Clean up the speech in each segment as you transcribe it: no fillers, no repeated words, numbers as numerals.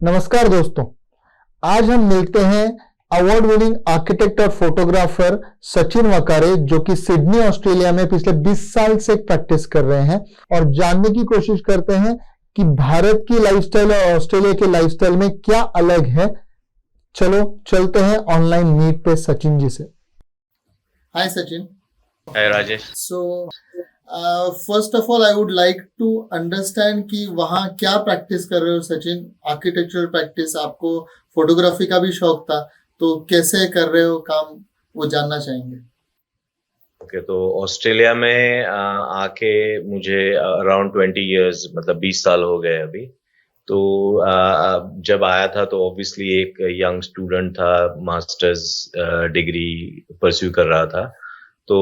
नमस्कार दोस्तों, आज हम मिलते हैं अवार्ड विनिंग आर्किटेक्ट और फोटोग्राफर सचिन वकारे, जो कि सिडनी ऑस्ट्रेलिया में पिछले 20 साल से प्रैक्टिस कर रहे हैं और जानने की कोशिश करते हैं कि भारत की लाइफस्टाइल और ऑस्ट्रेलिया के लाइफस्टाइल में क्या अलग है। चलो चलते हैं ऑनलाइन मीट पे सचिन जी से। Hi Sachin. Hi Rajesh. So first of all I would like to understand कि वहाँ क्या प्रैक्टिस कर रहे हो सचिन। आर्किटेक्चरल प्रैक्टिस, आपको फोटोग्राफी का भी शौक था, तो कैसे कर रहे हो काम, वो जानना चाहेंगे। ओके, तो ऑस्ट्रेलिया में आके मुझे अराउंड 20 इयर्स, मतलब 20 साल हो गए अभी। तो जब आया था तो ऑब्वियसली एक यंग स्टूडेंट था, मास्टर्स डिग्री परस्यू कर रहा था। तो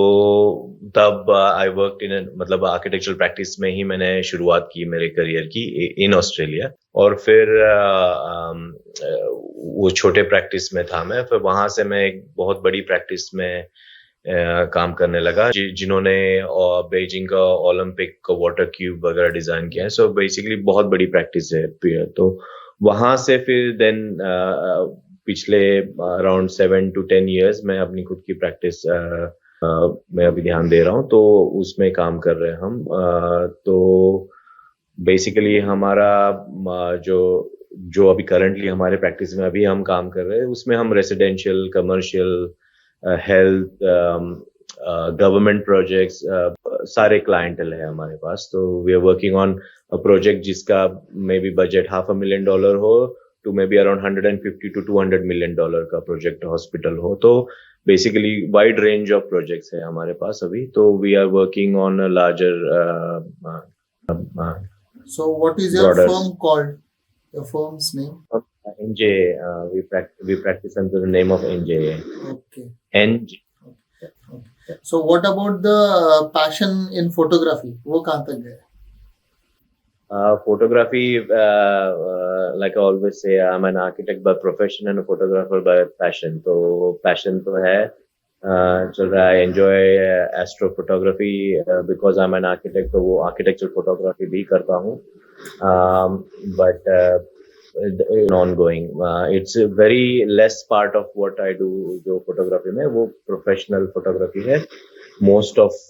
तब आई वर्क इन, मतलब आर्किटेक्चरल प्रैक्टिस में ही मैंने शुरुआत की मेरे करियर की इन ऑस्ट्रेलिया। और फिर वो छोटे प्रैक्टिस में था मैं, फिर वहां से मैं एक बहुत बड़ी प्रैक्टिस में काम करने लगा, जिन्होंने बेजिंग का ओलंपिक का वाटर क्यूब वगैरह डिजाइन किया है। सो बेसिकली बहुत बड़ी प्रैक्टिस है। तो वहां से फिर देन पिछले अराउंड 7 to 10 इयर्स मैं अपनी खुद की प्रैक्टिस मैं अभी ध्यान दे रहा हूँ, तो उसमें काम कर रहे हैं हम। तो बेसिकली हमारा जो अभी करंटली हमारे प्रैक्टिस में अभी हम काम कर रहे हैं, उसमें हम residential, commercial, health, government projects, सारे क्लाइंटल है हमारे पास। तो we are working on a project जिसका मे बी बजट $500,000 हो to maybe around $150 to $200 million का प्रोजेक्ट हॉस्पिटल हो। तो basically wide range of projects है हमारे पास अभी। तो we are working on a larger. So what is your firm called? Your firm's name? NJ. We practice under the name of NJ. Okay. NJ. Okay. So what about the passion in photography? वो कहाँ तक गया? Photography, like I always say, I'm an architect by profession and a photographer by passion. तो passion तो है, चल रहा है। I enjoy astrophotography because I'm an architect, तो वो architectural photography भी करता हूँ। But ongoing, it's a very less part of what I do. जो photography में वो professional photography है। Most of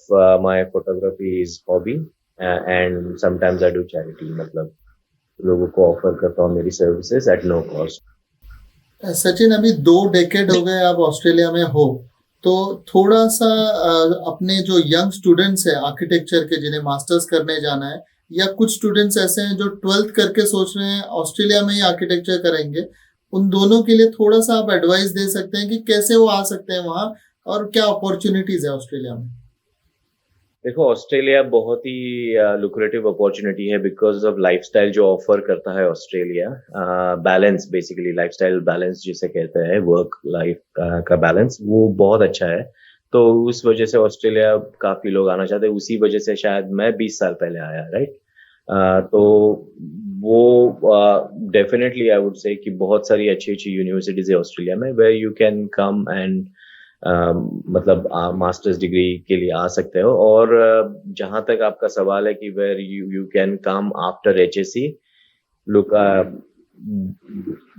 my photography is hobby. And sometimes I do charity, मतलब लोगों को ऑफर करता हूँ मेरी services at no cost. Sachin, अभी 2 डेकेड हो गए आप ऑस्ट्रेलिया में हो, तो थोड़ा सा अपने जो यंग स्टूडेंट्स हैं आर्किटेक्चर के, जिन्हें मास्टर्स करने जाना है, या कुछ स्टूडेंट्स ऐसे हैं जो 12th करके सोच रहे हैं ऑस्ट्रेलिया में ही आर्किटेक्चर करेंगे, उन दोनों के लिए थोड़ा सा आप एडवाइस दे सकते हैं कि कैसे वो आ सकते हैं वहाँ और क्या अपॉर्चुनिटीज है ऑस्ट्रेलिया में। देखो, ऑस्ट्रेलिया बहुत ही लुक्रेटिव अपॉर्चुनिटी है बिकॉज ऑफ लाइफस्टाइल जो ऑफर करता है Australia. Balance, basically lifestyle balance जिसे कहते हैं, वर्क लाइफ का बैलेंस, वो बहुत अच्छा है। तो उस वजह से ऑस्ट्रेलिया काफी लोग आना चाहते हैं। उसी वजह से शायद मैं 20 साल पहले आया, राइट। तो वो डेफिनेटली आई वुड से कि बहुत सारी अच्छी अच्छी यूनिवर्सिटीज है ऑस्ट्रेलिया में where you can come and मतलब मास्टर्स डिग्री के लिए आ सकते हो। और जहां तक आपका सवाल है कि where you can come after HSC, look,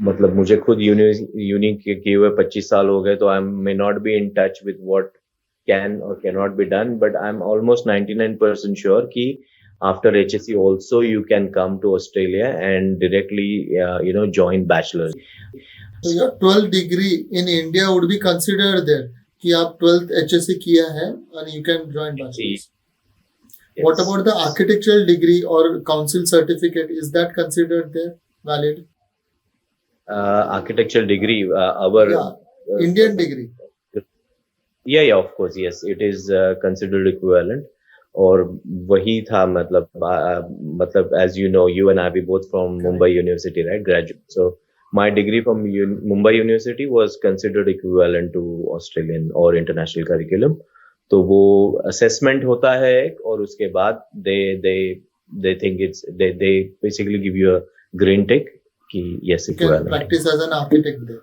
मतलब मुझे खुद यूनी किए हुए 25 साल हो गए, तो I may not be in touch with what can और can not be done, but I am almost 99% sure कि after HSC also you can come to Australia and directly join bachelor's. So your 12th degree in India would be considered there कि आप 12th HSC किया है and you can join bachelor's. Yes. What about the architectural degree or council certificate? Is that considered there valid? Architectural degree, our Indian degree. Yeah, of course, yes, it is considered equivalent. और वही था, मतलब as you know, you and I, we both from Mumbai University, right, graduate. So my degree from Mumbai University was considered equivalent to Australian or international curriculum. तो वो assessment होता है और उसके बाद they think it's they basically give you a green tick कि yes, equivalent. Can practice as an architect there.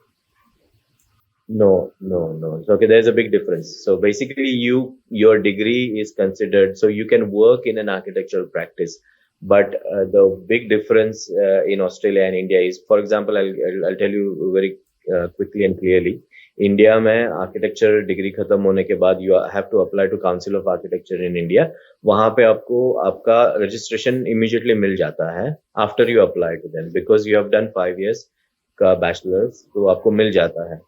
No. So, okay, there's a big difference. So basically your degree is considered, so you can work in an architectural practice, But the big difference in Australia and India is, for example, I'll tell you very quickly and clearly. India में architecture degree खत्म होने के बाद you have to apply to council of architecture in India. वहां पे आपको आपका registration immediately मिल जाता है after you apply to them, because you have done 5 years का बैचलर्स, तो आपको मिल जाता है.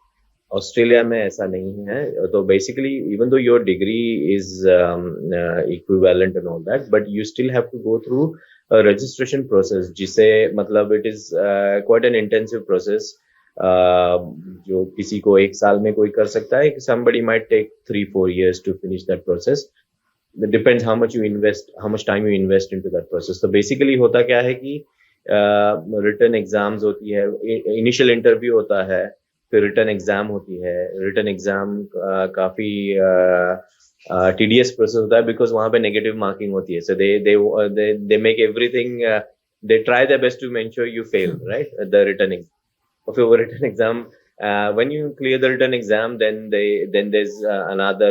ऑस्ट्रेलिया में ऐसा नहीं है. तो basically even though your degree is equivalent and all that, but you still have to go through registration process, जिसे मतलब it is quite an intensive process, जो किसी को 1 साल में कोई कर सकता है. somebody might take 3-4 years to finish that process. It depends how much you invest, how much time you invest into that process. तो बेसिकली होता क्या है कि रिटन एग्जाम्स होती है, इनिशियल इंटरव्यू होता है, फिर रिटन एग्जाम होती है. रिटन एग्जाम काफी टीडियस प्रोसेस होता है, बिकॉज वहां पे नेगेटिव मार्किंग होती है. So they make everything, they try their best to ensure you fail, right? The written exam. Of your written exam, when you clear the written exam, then there's another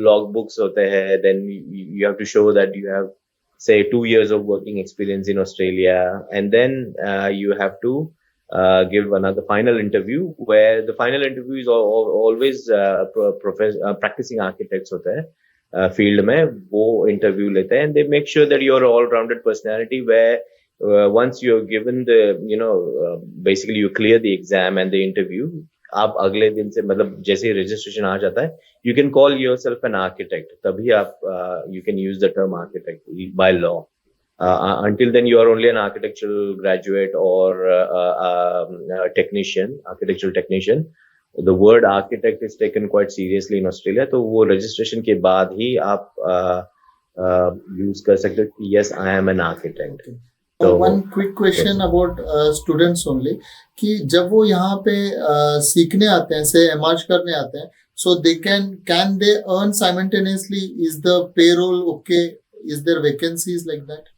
log books hote hai. Then you have to show that you have, say, 2 years of working experience in Australia, and then you have to give another final interview, where the final interview is always practicing architects होते हैं field में, वो interview लेते हैं. And they make sure that you are all rounded personality, where once you're given the, basically you clear the exam and the interview, आप अगले दिन से, मतलब जैसे रजिस्ट्रेशन आ जाता है, you can call yourself an architect. तभी आप you can use the term architect by law. Until then you are only an architectural graduate or a technician, architectural technician. The word architect is taken quite seriously in Australia. तो वो registration के बाद ही आप use कर सकते हो कि yes, I am an architect. So one quick question about students only, कि जब वो यहाँ पे सीखने आते हैं, से एमआर्च करने आते हैं, so they can they earn simultaneously? Is the payroll okay? Is there vacancies like that?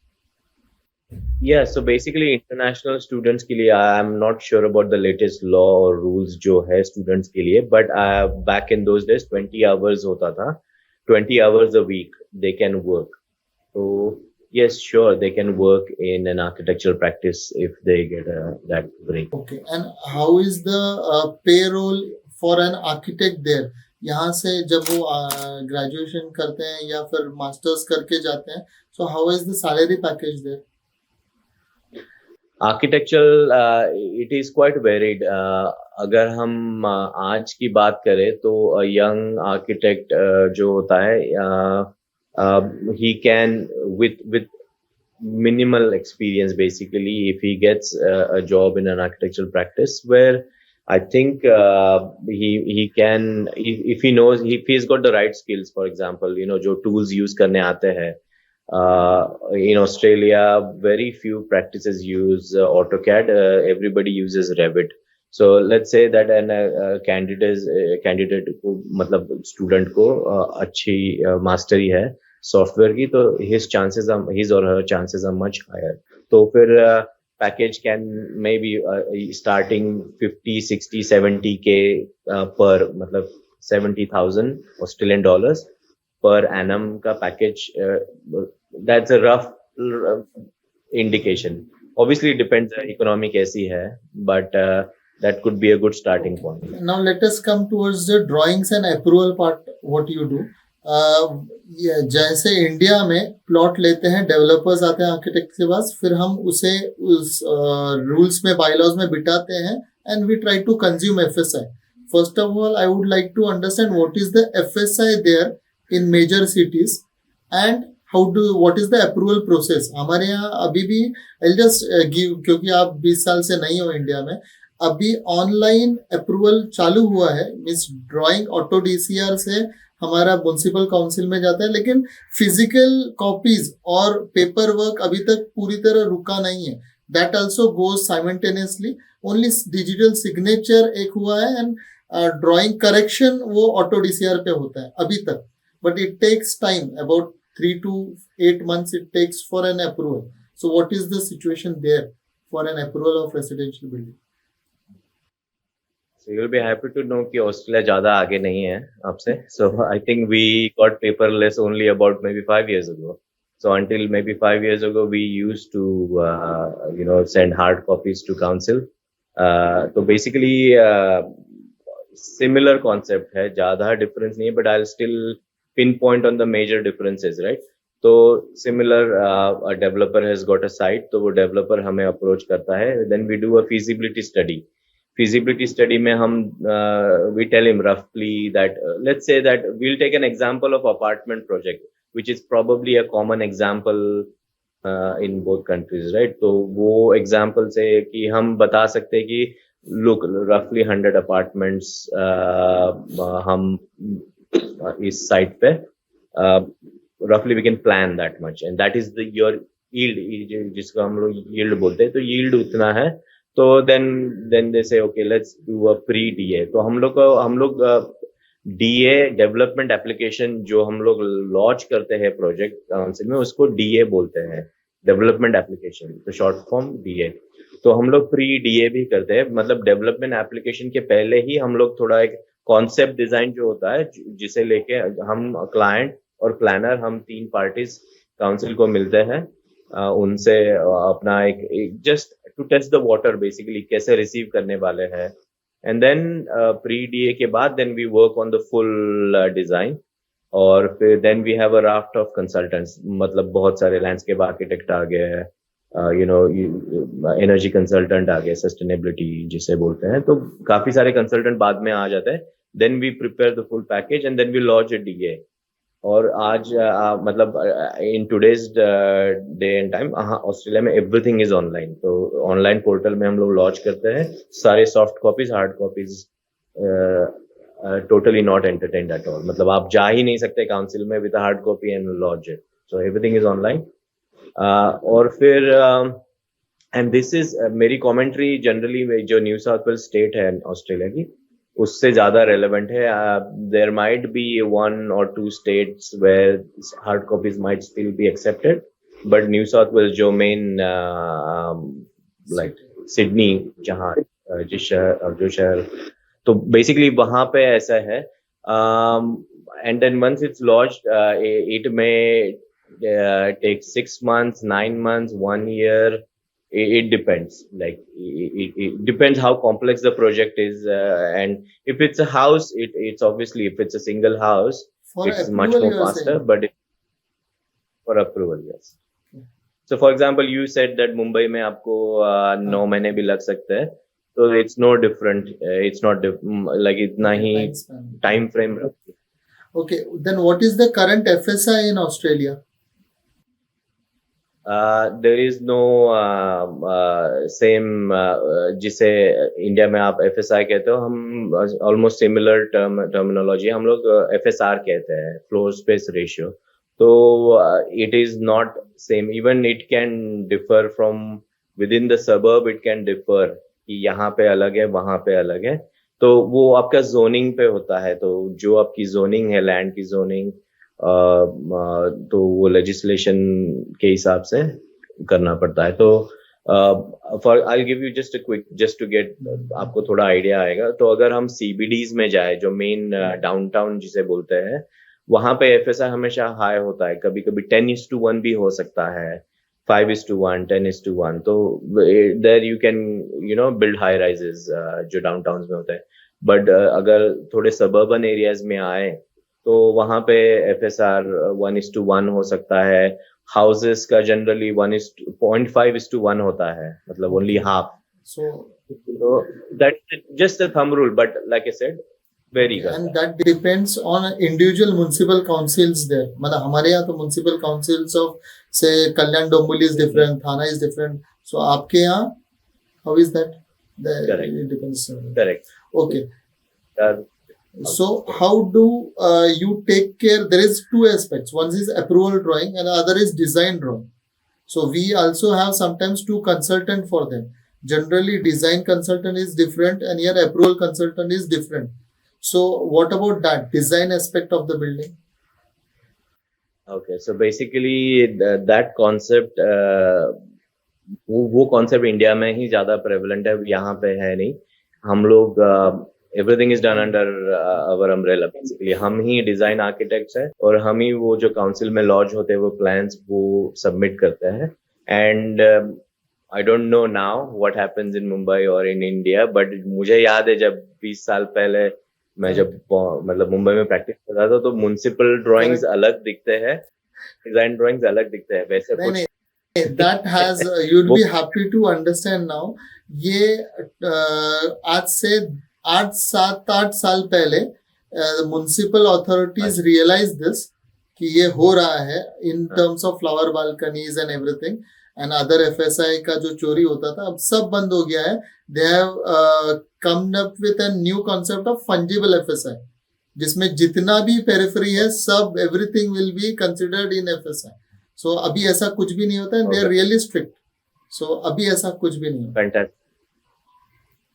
Yeah, so basically international students के लिए I'm not sure about the latest law or rules जो है students के लिए, but back in those days 20 hours होता था, 20 hours a week they can work. So yes, sure, they can work in an architectural practice if they get that break. Okay, and how is the payroll for an architect there? यहाँ से जब वो graduation करते हैं या फिर masters करके जाते हैं, so how is the salary package there? Architectural, it is quite varied. अगर हम आज की बात करें तो young architect जो होता है, he can with minimal experience, basically, if he gets a job in an architectural practice, where I think he can, if he knows, if he's got the right skills, for example, जो tools use करने आते हैं. In Australia, very few practices use AutoCAD. Everybody uses Revit. So let's say that a candidate को, मतलब student को अच्छी mastery है software की, तो his or her chances are much higher. तो फिर package can maybe starting 50, 60, 70K per, मतलब 70,000 Australian dollars per annum का package. That's a rough indication. Obviously it depends economy कैसी है, but that could be a good starting point. Now let us come towards the drawings and approval part. What you do? जैसे India में plot लेते हैं, developers आते हैं architect के पास, फिर हम उसे उस रूल्स में, बायलॉज में बिठाते हैं, and we try to consume FSI. First of all I would like to understand what is the FSI there in major cities, and what is the approval process? हमारे यहाँ अभी भी, I'll just give, क्योंकि आप 20 साल से नहीं हो इंडिया में, अभी ऑनलाइन अप्रूवल चालू हुआ है. मींस ड्राइंग ऑटो डीसीआर से हमारा म्युनिसिपल काउंसिल में जाता है, लेकिन फिजिकल कॉपीज और पेपर वर्क अभी तक पूरी तरह रुका नहीं है. That also goes simultaneously. Only digital signature एक हुआ है, एंड ड्राइंग करेक्शन वो ऑटो डीसीआर पे होता है अभी तक. But it takes time, about 3 to 8 months it takes for an approval. So what is the situation there for an approval of residential building? So you'll be happy to know कि Australia ज़्यादा आगे नहीं है आपसे. So I think we got paperless only about maybe 5 years ago. So until maybe 5 years ago, we used to, send hard copies to council. So basically, similar concept है, ज़्यादा difference नहीं है, but I'll still pinpoint on the major differences, right? तो similar, a developer has got a site, तो वो developer हमें approach करता है, then we do a feasibility study. Feasibility study में हम we tell him roughly that let's say that we'll take an example of apartment project, which is probably a common example in both countries, right? तो वो example से कि हम बता सकते हैं कि look, roughly 100 apartments हम इस site पे roughly we can plan that much, and that is the your yield, जिसको हम लोग yield बोलते हैं, तो yield उतना है. तो then they say okay, let's do a pre DA. तो हम लोग DA डेवलपमेंट एप्लीकेशन जो हम लोग लॉन्च करते हैं प्रोजेक्ट काउंसिल में, उसको DA बोलते हैं, डेवलपमेंट एप्लीकेशन, तो शॉर्ट फॉर्म DA. तो हम लोग प्री DA भी करते हैं, मतलब डेवलपमेंट एप्लीकेशन के पहले ही हम लोग थोड़ा एक कॉन्सेप्ट डिजाइन जो होता है, जिसे लेके हम क्लाइंट और प्लानर, हम 3 पार्टीज काउंसिल को मिलते हैं, उनसे अपना एक just to test the water, basically कैसे रिसीव करने वाले हैं. एंड देन प्री DA के बाद then we work on the full design, और फिर then we have a raft of consultants, मतलब बहुत सारे लैंडस्केप आर्किटेक्ट आ गए हैं, एनर्जी कंसल्टेंट आ गए, सस्टेनेबिलिटी जिसे बोलते हैं, तो काफी सारे कंसल्टेंट बाद में आ जाते हैं. Then we prepare the full package and then we launch a DA. और आज मतलब in today's day and time Australia में एवरीथिंग इज ऑनलाइन. तो ऑनलाइन पोर्टल में हम लोग लॉन्च करते हैं सारे soft copies, hard copies totally not entertained at all. मतलब आप जा ही नहीं सकते काउंसिल में with hard copy and launch it. So everything is online. और फिर एंड दिस इज मेरी कमेंट्री जनरली जो न्यू साउथ वेल्स स्टेट है ऑस्ट्रेलिया की, उससे ज्यादा रेलेवेंट है. There might be 1 or 2 states where hard copies might still be accepted, but New South Wales जो मेन लाइक सिडनी, जहाँ जो शहर, तो बेसिकली वहां पे ऐसा है. And then once it's launched, it may take 6 months, 9 months, 1 year. It depends. Like it depends how complex the project is, and if it's a house, it's obviously, if it's a single house, it's much more faster. But for approval, yes. So for example, you said that Mumbai में आपको 9 महीने भी लग सकते हैं, so it's no different. It's not like इतना ही time frame. Okay, then what is the current FSI in Australia? There is no same जिसे India में आप FSI कहते हो, हम ऑलमोस्ट सिमिलर टर्मिनोलॉजी, हम लोग FSR कहते हैं, फ्लोर स्पेस रेशियो. तो it is not same. Even it can differ from with in the suburb, it can differ कि यहाँ पे अलग है, वहां पे अलग है. तो वो आपका जोनिंग पे होता है. तो जो आपकी जोनिंग है, लैंड की जोनिंग, तो वो लेजिस्लेशन के हिसाब से करना पड़ता है. तो for I give you just a quick, just to get, आपको थोड़ा आइडिया आएगा. तो अगर हम CBDs में जाए, जो मेन डाउनटाउन जिसे बोलते हैं, वहां पे FSI हमेशा हाई होता है. कभी कभी 10:1 भी हो सकता है, 5:1, 10:1. तो there you can build high rises जो डाउनटाउन में होता है. बट अगर थोड़े सबर्बन एरियाज में आए, तो वहां पे FSR 1:1 हो सकता है. हाउसेस का जनरली 0.5:1 होता है, मतलब only half. So that's just a thumb rule, but like I said, very good. And that depends on individual municipal councils there. मतलब हमारे यहाँ तो municipal councils of say Kalyan Dombivli is different, Thana is different. So आपके यहाँ how is that? Correct. It depends. Correct. Okay. So how do you take care? There is 2 aspects. One is approval drawing and the other is design drawing. So we also have sometimes 2 consultants for them. Generally design consultant is different and here approval consultant is different. So what about that design aspect of the building? Okay, so basically that concept, वो concept India में ही ज्यादा prevalent है, यहाँ पे है नहीं. हम लोग everything is done under our umbrella basically. हम ही डिजाइन आर्किटेक्ट्स हैं और हम ही वो जो काउंसिल में लॉन्च होते हैं वो प्लान्स वो सबमिट करते हैं. And I don't know now what happens in Mumbai और इन इंडिया, बट मुझे याद है जब 20 साल पहले मैं जब मतलब मुंबई में प्रैक्टिस कर रहा था तो म्युनिसिपल ड्राइंग्स अलग दिखते हैं, डिजाइन ड्राइंग्स अलग दिखते हैं. वैसे कुछ that has you'll be happy to understand now. ये आज से 8 साल पहले म्युनिसिपल अथॉरिटीज रियलाइज दिस कि ये हो रहा है in terms of flower balconies and everything. And other FSI का जो चोरी होता था अब सब बंद हो गया है. They have come up with a new concept of fungible FSI, जिसमें जितना भी पेरिफेरी है सब everything will be considered in FSI. So अभी ऐसा कुछ भी नहीं होता है. They are really strict. So अभी ऐसा कुछ भी नहीं होता. Fantastic.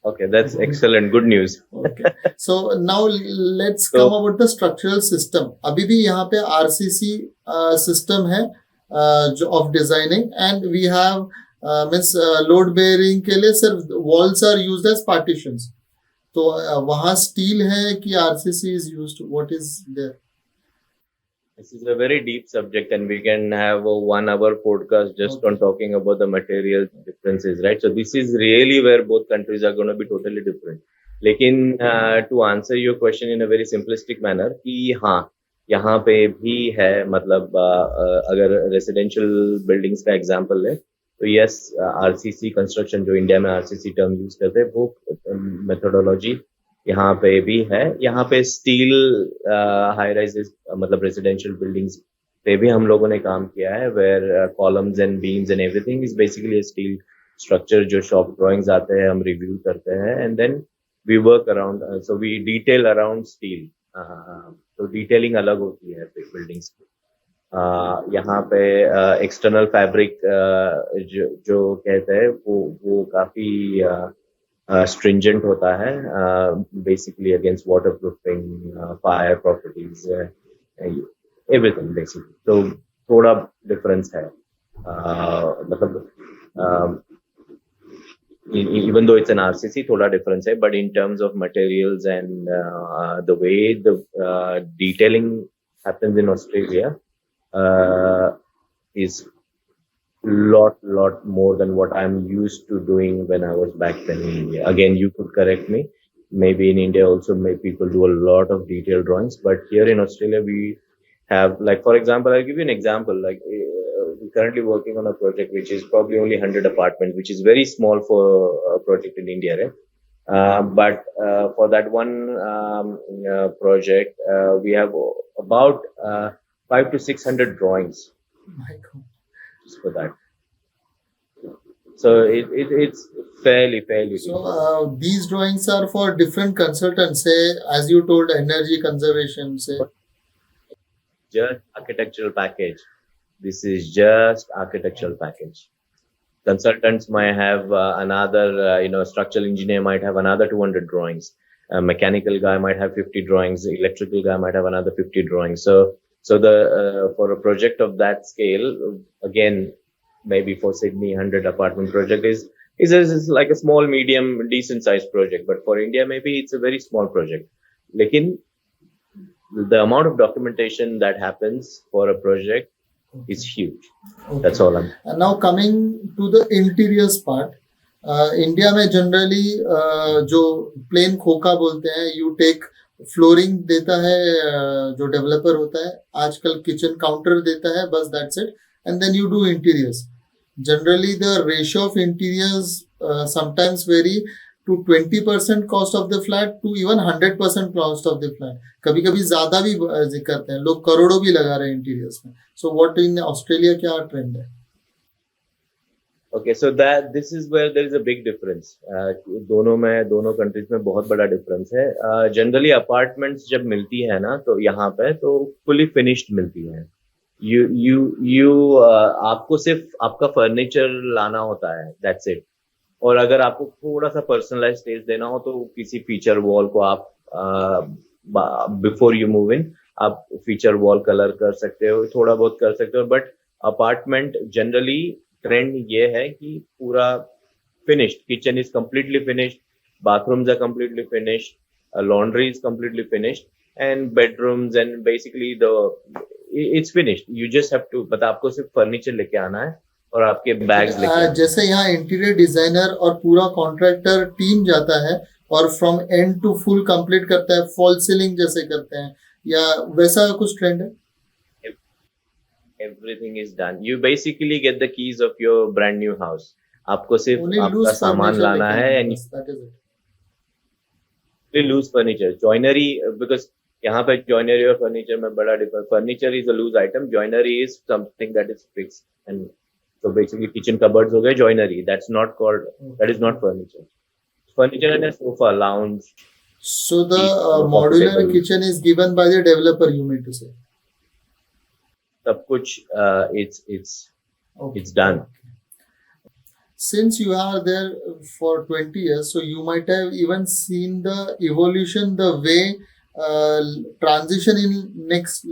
Okay, that's excellent. Good news. Okay. So now let's come about the structural system. अभी भी यहाँ पे RCC system है जो of designing, and we have means load bearing के लिए सिर्फ walls are used as partitions. तो वहाँ steel है कि RCC is used? What is there? This is a very deep subject, and we can have a 1 hour podcast just on talking about the material differences, right? So this is really where both countries are going to be totally different. लेकिन to answer your question in a very simplistic manner कि हाँ यहाँ पे भी है, मतलब अगर residential buildings का एग्जांपल है तो यस आरसीसी कंस्ट्रक्शन जो इंडिया में आरसीसी टर्म यूज करते हैं वो मेथोडोलॉजी यहाँ पे भी है. यहाँ पे स्टील हाई राइजेस मतलब रेजिडेंशियल बिल्डिंग्स पे भी हम लोगों ने काम किया है, where columns and beams and everything is basically steel structure. जो शॉप ड्राइंग्स आते हैं हम रिव्यू करते हैं and then we work around, so we detail around steel. तो डिटेलिंग अलग होती है बिल्डिंग्स की. यहाँ पे एक्सटर्नल फैब्रिक जो कहते हैं वो काफी stringent होता है, basically against waterproofing, fire properties, everything basically. तो थोड़ा difference है. मतलब even though it's an RCC थोड़ा difference है, but in terms of materials and the way the detailing happens in Australia is lot more than what I'm used to doing when I was back then in India. Again, you could correct me. Maybe in India also, people do a lot of detailed drawings, but here in Australia we have, like for example, I'll give you an example. Like we're currently working on a project which is probably only 100 apartments, which is very small for a project in India, right? But for that one project, we have about 500 to 600 drawings. My God. Just for that. So it's fairly. So these drawings are for different consultants, say, as you told, energy conservation, say. Just architectural package. This is just architectural package. Consultants might have another, structural engineer might have another 200 drawings. A mechanical guy might have 50 drawings. Electrical guy might have another 50 drawings. So the for a project of that scale, again, maybe for Sydney 100 apartment project is like a small, medium, decent sized project. But for India, maybe it's a very small project. Lekin the amount of documentation that happens for a project is huge. Okay. That's all. And now coming to the interiors part, India में generally जो plain खोखा बोलते हैं, you take flooring देता है जो developer होता है, आजकल किचन काउंटर देता है, बस that's it. And then you do interiors. Generally the ratio of interiors sometimes vary to 20% cost of the flat to even 100% cost of the flat. कभी कभी ज्यादा भी करते हैं लोग, करोड़ों भी लगा रहे हैं इंटीरियर्स में. सो व्हाट इन ऑस्ट्रेलिया क्या ट्रेंड है? Okay, so this is where there is a big difference. दोनों कंट्रीज में बहुत बड़ा डिफरेंस है. जनरली अपार्टमेंट्स जब मिलती है ना तो यहाँ पे तो फुली फिनिश्ड मिलती है. आपको सिर्फ आपका फर्नीचर लाना होता है, दैट्स इट. और अगर आपको थोड़ा सा पर्सनलाइज टेस्ट देना हो तो किसी फीचर वॉल को आप बिफोर यू मूव इन आप फीचर वॉल कलर कर सकते हो, थोड़ा बहुत कर सकते हो. बट अपार्टमेंट जनरली ट्रेंड ये है कि पूरा finished, kitchen is completely finished, bathrooms are completely finished, laundry is completely finished, and bedrooms and basically it's finished. You just have to, but आपको सिर्फ फर्नीचर लेके आना है और आपके बैग्स लेके आना है. जैसे यहाँ इंटीरियर डिजाइनर और पूरा कॉन्ट्रैक्टर टीम जाता है और from end to full complete करता है, फॉल सीलिंग जैसे करते हैं, या वैसा कुछ ट्रेंड है? Everything is done. You basically get the keys of your brand new house. आपको सिर्फ आपका सामान लाना है and loose furniture, joinery, because यहाँ पे joinery और furniture में बड़ा difference. Furniture is a loose item, joinery is something that is fixed, and so basically kitchen cupboards हो गए joinery. That is not furniture. Furniture and a sofa, lounge. So the modular kitchen is given by the developer, you mean to say? सब कुछ it's done. Since you are there for 20 years, so you might have even seen the evolution, the way transition in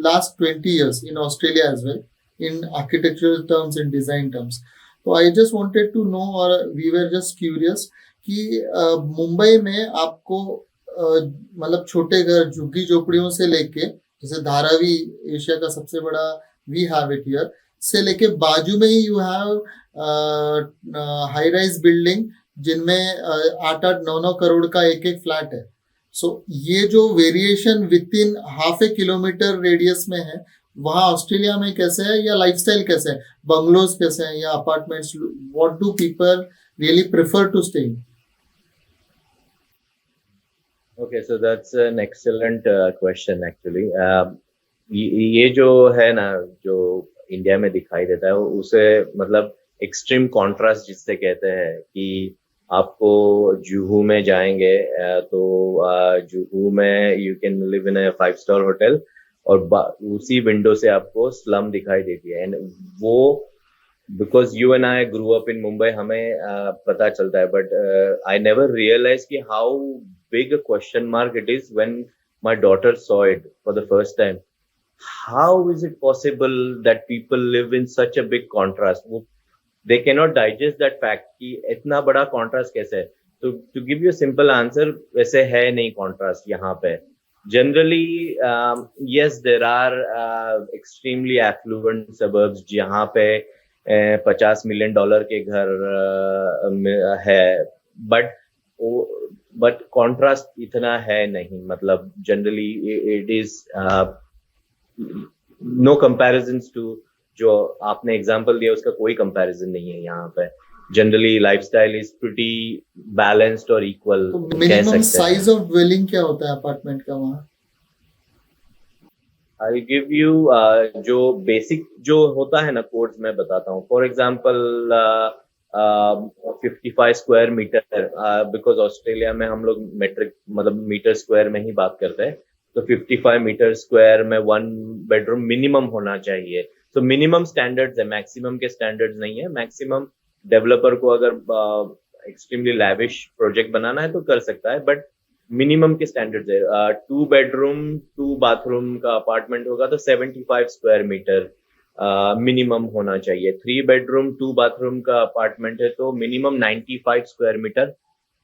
last 20 years in Australia as well, in architectural terms, in design terms. So I just wanted to know, or we were just curious, कि मुंबई में आपको मतलब छोटे घर झुग्गी झोपड़ियों से लेके, जैसे धारावी एशिया का सबसे बड़ा वी हैव इट हियर, से लेके बाजू में ही you have high rise building जिनमें 8-9 करोड़ का एक फ्लैट है. सो ये जो variation with in half A kilometre radius में है, वहाँ ऑस्ट्रेलिया में कैसे है, या लाइफस्टाइल कैसे है, बंगलोज कैसे हैं या apartments, what do people really prefer to stay in? Okay, so that's an excellent question actually. ये जो है ना, जो इंडिया में दिखाई देता है, उसे मतलब एक्सट्रीम कॉन्ट्रास्ट जिससे कहते हैं कि आपको जुहू में जाएंगे तो जुहू में you can live in a 5-star hotel और उसी विंडो से आपको स्लम दिखाई देती है. एंड वो because you and I grew up in Mumbai, हमें पता चलता है, बट आई नेवर रियलाइज कि how big a question mark it is when my daughter saw it for the first time. How is it possible that people live in such a big contrast? They cannot digest that fact कि इतना बड़ा contrast कैसे है. To give you a simple answer, वैसे है नहीं contrast यहाँ पे. Generally, yes, there are extremely affluent suburbs जहाँ पे $50 million के घर है, but contrast इतना है नहीं. मतलब generally it is no comparisons to जो आपने एग्जांपल दिया उसका कोई कंपैरिजन नहीं है यहाँ पे. Generally lifestyle is pretty balanced और इक्वल. तो मिनिमम साइज ऑफ ड्वेलिंग क्या होता है अपार्टमेंट का वहाँ? आई विल गिव यू जो बेसिक जो होता है ना कोड्स में बताता हूँ. For example 55 square metre, because Australia में हम लोग मेट्रिक मतलब मीटर स्क्वायर में ही बात करते हैं, तो 55 मीटर स्क्वायर में 1 बेडरूम मिनिमम होना चाहिए. तो मिनिमम स्टैंडर्ड्स है, मैक्सिमम के स्टैंडर्ड्स नहीं है. मैक्सिमम डेवलपर को अगर एक्सट्रीमली लैविश प्रोजेक्ट बनाना है तो कर सकता है, बट मिनिमम के स्टैंडर्ड्स है. 2 बेडरूम 2 बाथरूम का अपार्टमेंट होगा तो 75 स्क्वायर मीटर मिनिमम होना चाहिए. 3 बेडरूम 2 बाथरूम का अपार्टमेंट है तो मिनिमम 95 स्क्वायर मीटर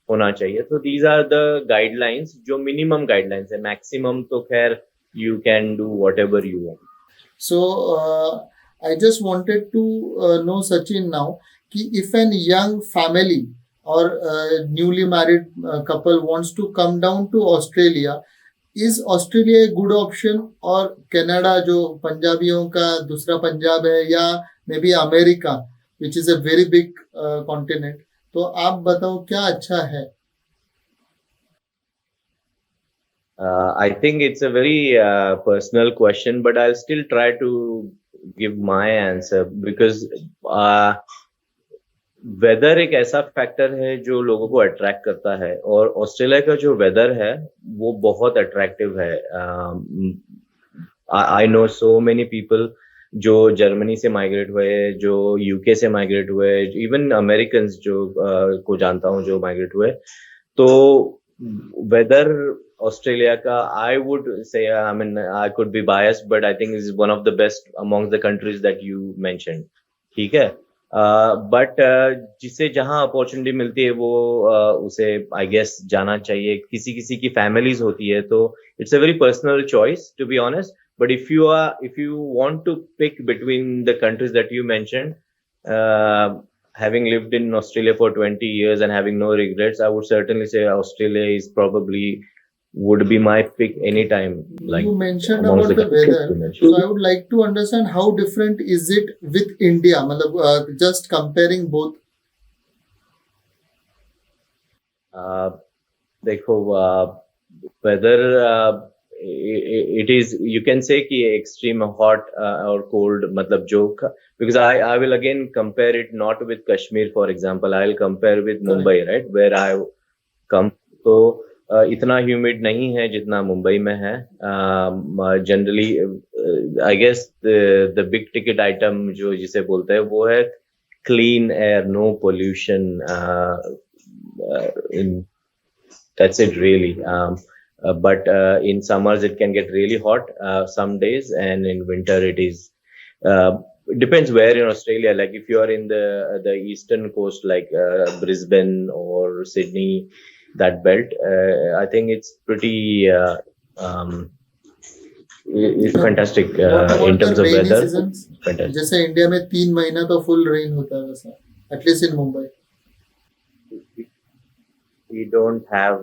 होना चाहिए. तो दीज आर द गाइडलाइंस, जो मिनिमम गाइडलाइंस है. मैक्सिमम तो खैर you can do whatever you want. So I just wanted to know Sachin now कि इफ एन यंग फैमिली और newly married couple wants to come down to Australia, is Australia a good option, और Canada जो पंजाबियों का दूसरा पंजाब है, या maybe America which is a very big continent, तो आप बताओ क्या अच्छा है? I think it's a very personal question, but I'll still try to give my answer because weather एक ऐसा फैक्टर है जो लोगों को अट्रैक्ट करता है, और ऑस्ट्रेलिया का जो वेदर है वो बहुत अट्रैक्टिव है. I know so many people जो जर्मनी से माइग्रेट हुए, जो यूके से माइग्रेट हुए, इवन अमेरिकन जो को जानता हूँ जो माइग्रेट हुए. तो वेदर ऑस्ट्रेलिया का I would say, I mean I could be biased, but I think is one of the best among the countries that you mentioned. ठीक है, बट जिसे जहाँ अपॉर्चुनिटी मिलती है वो उसे आई गेस जाना चाहिए. किसी किसी की फैमिलीज होती है तो it's a very personal choice to be honest. But if you want to pick between the countries that you mentioned, having lived in Australia for 20 years and having no regrets, I would certainly say Australia is probably would be my pick anytime. Like you mentioned amongst about the countries weather, you mentioned. so I would like to understand how different is it with India, matlab, just comparing both. देखो weather it is you can say कि extreme hot or cold मतलब जो because I will again compare it not with Kashmir for example. I'll compare with Mumbai, right, where I come. तो इतना humid नहीं है जितना मुंबई में है. Generally I guess the big ticket item जो जिसे बोलते हैं वो है clean air, no pollution. That's it really. But in summers it can get really hot some days, and in winter it is it depends where in Australia. Like if you are in the eastern coast like Brisbane or Sydney, that belt, I think it's pretty it's fantastic in terms of weather. Fantastic. जैसे India में 3 महीना तो full rain होता है वैसा, at least in Mumbai. We don't have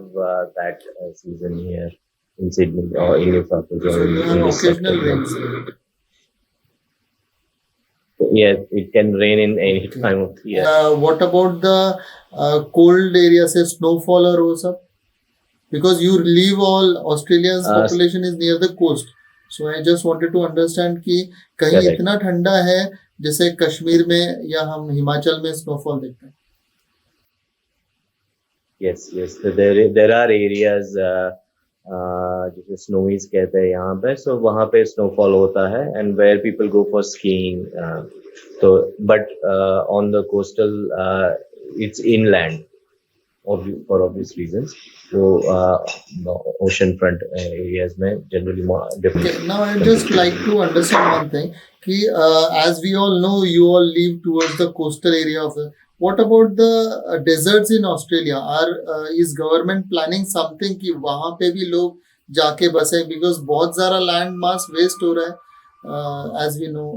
that season here in Sydney or in New South Wales. So you have occasional rains. Yes, it can rain in any time of the year. What about the cold area, say snowfall or वो सब? Because you live all Australia's population is near the coast, so I just wanted to understand कि कहीं Correct. इतना ठंडा है जैसे कश्मीर में या हम हिमाचल में स्नोफॉल देखते हैं. Yes. So there are areas जिसे स्नोईज कहते हैं यहाँ पे. So वहाँ पे snowfall होता है and where people go for skiing. So but on the coastal it's inland for obvious reasons. So ocean front areas में generally more different. Okay, now I'd just like to understand one thing कि as we all know you all live towards the coastal area of the. What about the deserts in Australia? Is government planning something कि वहाँ पे भी लोग जाके बसे, because बहुत सारा लैंड मास वेस्ट हो रहा है, as we know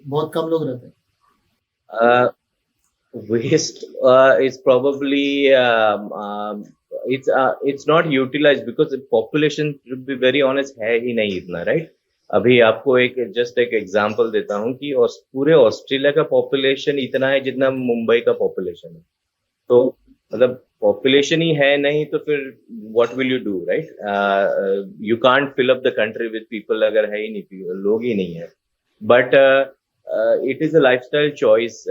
बहुत कम लोग रहते हैं. Waste is probably it's not utilized because the population, to be very honest, है ही नहीं इतना, right? अभी आपको जस्ट एक एग्जांपल देता हूँ कि पूरे ऑस्ट्रेलिया का पॉपुलेशन इतना है जितना मुंबई का पॉपुलेशन है. तो मतलब पॉपुलेशन ही है नहीं तो फिर what will you do, right? You can't fill up the country with people अगर है ही नहीं, लोग ही नहीं है. But it is a lifestyle choice.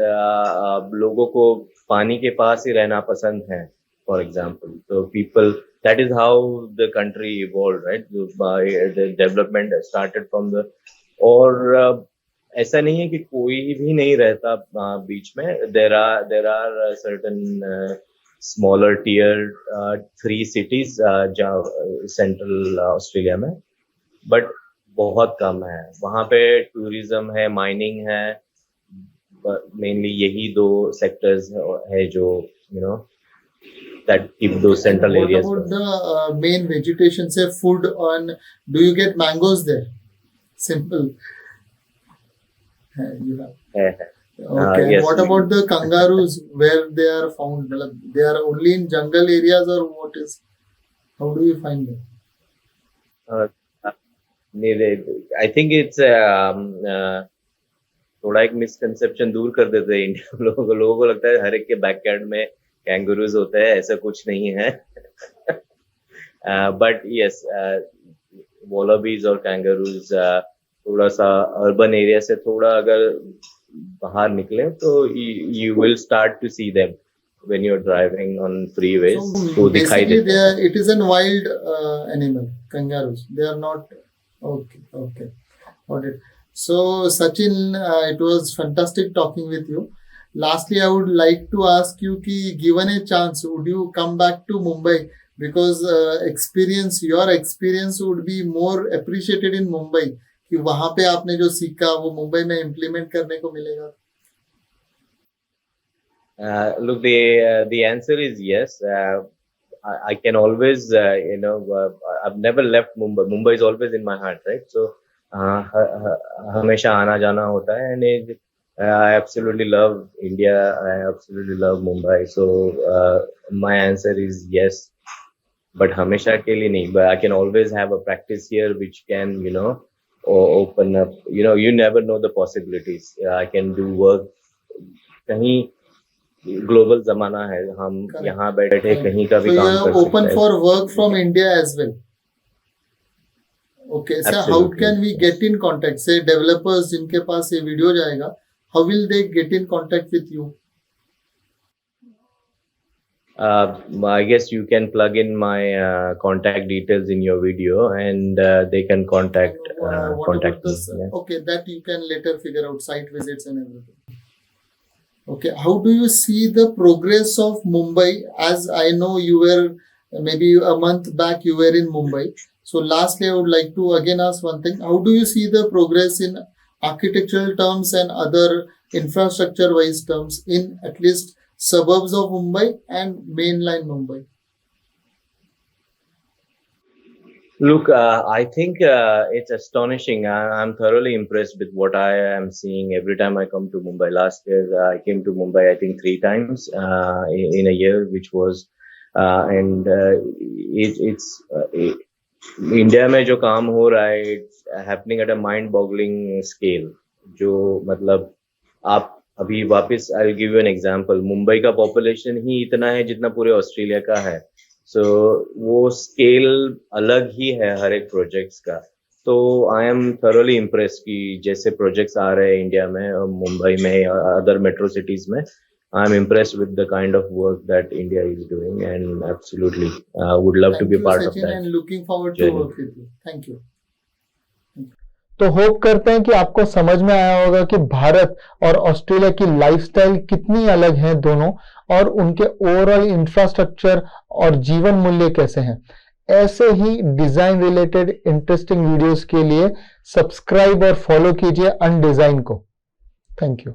लोगों को पानी के पास ही रहना पसंद है, फॉर एग्जाम्पल. तो people, that is how the country evolved, right? The development started from the और ऐसा नहीं है कि कोई भी नहीं रहता बीच में. there are certain smaller tier 3 cities central Australia में, बट बहुत कम है. वहाँ पे टूरिज्म है, माइनिंग है, मेनली यही 2 सेक्टर्स है जो that keep those central areas. What about the main vegetation, say food on, do you get mangoes there? Simple. You have. Okay. Yes. What about the kangaroos, where they are found? They are only in jungle areas or what is? How do you find them? I think it's थोड़ा एक misconception दूर कर देते हैं India लोगों को लगता है हर एक के बैकयार्ड में कैंगरूज होते हैं. ऐसा कुछ नहीं है. बट यस, वॉलबीज और कैंगरूज थोड़ा सा अर्बन एरिया से थोड़ा अगर बाहर निकले तो you will start to see them when you're driving on freeways. So basically it is a wild animal, kangaroos. They are not. Okay. Got it. So Sachin, it was fantastic talking with you. Lastly, I would like to ask you कि given a chance, would you come back to Mumbai? Because your experience would be more appreciated in Mumbai. कि वहाँ पे आपने जो सीखा वो मुंबई में implement करने को मिलेगा. Look, the answer is yes. I can always, I've never left Mumbai. Mumbai is always in my heart, right? So, हमेशा आना जाना होता है, and I absolutely love India. I absolutely love Mumbai. So, my answer is yes. But हमेशा के लिए नहीं. But I can always have a practice here, which can, open up. You never know the possibilities. I can do work. कहीं global जमाना है, हम यहाँ बैठे कहीं का भी काम कर सकते हैं. Open for work from India as well. Okay, so how can we get in contact? Say developers जिनके पास ये वीडियो जाएगा, how will they get in contact with you? I guess you can plug in my contact details in your video, and they can contact me. Yeah. Okay, that you can later figure out, site visits and everything. Okay, how do you see the progress of Mumbai? As I know you were maybe a month back you were in Mumbai. So lastly, I would like to again ask one thing. How do you see the progress in architectural terms and other infrastructure wise terms in at least suburbs of Mumbai and mainland Mumbai? Look, I think it's astonishing. I'm thoroughly impressed with what I am seeing every time I come to Mumbai. Last year, I came to Mumbai, I think 3 times in a year, which was, and it's India में जो काम हो रहा है, it's happening at a mind-boggling scale. जो मतलब आप अभी वापस, I'll give you an example. Mumbai का population ही इतना है जितना पूरे ऑस्ट्रेलिया का है. So वो स्केल अलग ही है हर एक प्रोजेक्ट्स का. तो आई एम thoroughly impressed कि जैसे प्रोजेक्ट्स आ रहे हैं इंडिया में और मुंबई में और अदर मेट्रो सिटीज में, I am impressed with the kind of work that India is doing, and absolutely would love to be a part of that. And looking forward to work with you. Thank you. तो hope करते हैं कि आपको समझ में आया होगा कि भारत और ऑस्ट्रेलिया की लाइफस्टाइल कितनी अलग है दोनों, और उनके ओवरऑल इंफ्रास्ट्रक्चर और जीवन मूल्य कैसे हैं. ऐसे ही डिजाइन रिलेटेड इंटरेस्टिंग वीडियोस के लिए सब्सक्राइब और फॉलो कीजिए अनडिजाइन को. Thank you.